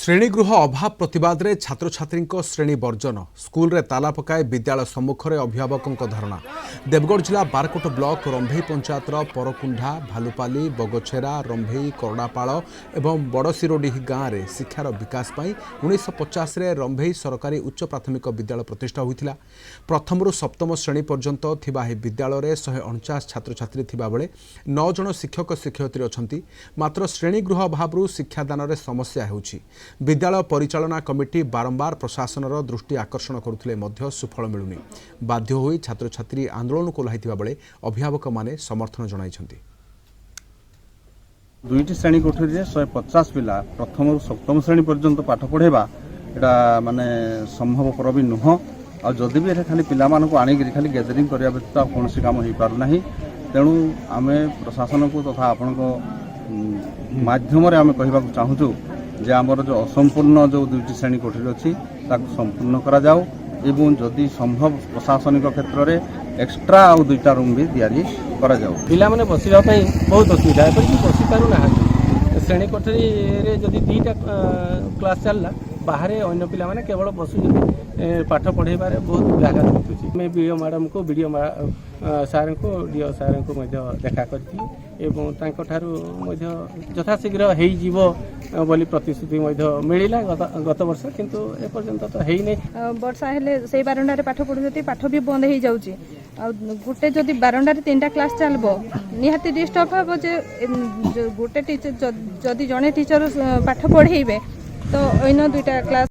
श्रेणीगृह अभाव प्रतिवाद रे छात्र छात्री श्रेणी वर्जन स्कूल रे ताला पकाए विद्यालय सम्मुख में अभिभावकों धारणा। देवगढ़ जिला बारकोट ब्लॉक रंभई पंचायत परकुंडा भालुपाली बगछेरा रंभई करड़ापाड़ और बड़सिरोडीह गाँव में शिक्षार विकास पर 1950 रे रंभई सरकारी उच्च प्राथमिक विद्यालय प्रतिष्ठा होता। प्रथम सप्तम श्रेणी पर्यंत थिबा ही विद्यालय में 149 छात्र छात्री थिबा बेले 9 जन शिक्षक शिक्षयित्री अछंती। मात्र श्रेणीगृह अभाव शिक्षादान में समस्या होउछि। विद्यालय परिचालना कमिटी बारंबार प्रशासनर दृष्टि आकर्षण करुथिले मध्य सुफल मिलुनी। बाध्य होई छात्र छात्री आंदोलन को ओह्लाइथिबा बेले अभिभावक माने समर्थन जणाइछन्ति। दुईटी श्रेणी कोठरी 150 पिला प्रथम सप्तम श्रेणी पर्यंत पाठ पढ़ेबा एटा माने संभवपर भी नुह। आ जदि भी खाली पिला मानक आनिक खाली गैदरिंग करिया व्यतीत कौन काम हो पार नाही। तेणु आमे प्रशासन को तथा आपण माध्यम रे आमे कहबा चाहूछु जे आमर जो असंपूर्ण जो दुईटी श्रेणी कोठरी अच्छी संपूर्ण करा जाओ एवं जदि संभव प्रशासनिक क्षेत्र में एक्स्ट्रा आउ दुईटा रूम भी तैयारी करा जाओ। पिला माने बसिबा पई बहुत असुविधा है कि बसी पारु ना। श्रेणी कोठरी रे जदि दुईटा क्लास चलला बाहर अन्य पिला माने केवल बसु पाठ पढ़ेबारे बहुत व्याघात होतुछि। मैं बीओ मैडम को वीडियो सार को डीओ सार को देखा करती एवं तांको ठारू यथाशीघ्र हो जीवो बोली प्रतिश्रुति मिलला गत वर्ष किंतु ए पर्यंत तो हेई नै। वर्षा हेले से बारंडा रे पाठ पढुछथि पाठ भी बंद हो जाउछि। गोटे जदि बारंडा रे 3टा क्लास चलबो निहाती डिस्टर्ब हो जे गोटे टीचर जदि जने टीचर पाठ पढ़ेइबे तो अन्य 2टा क्लास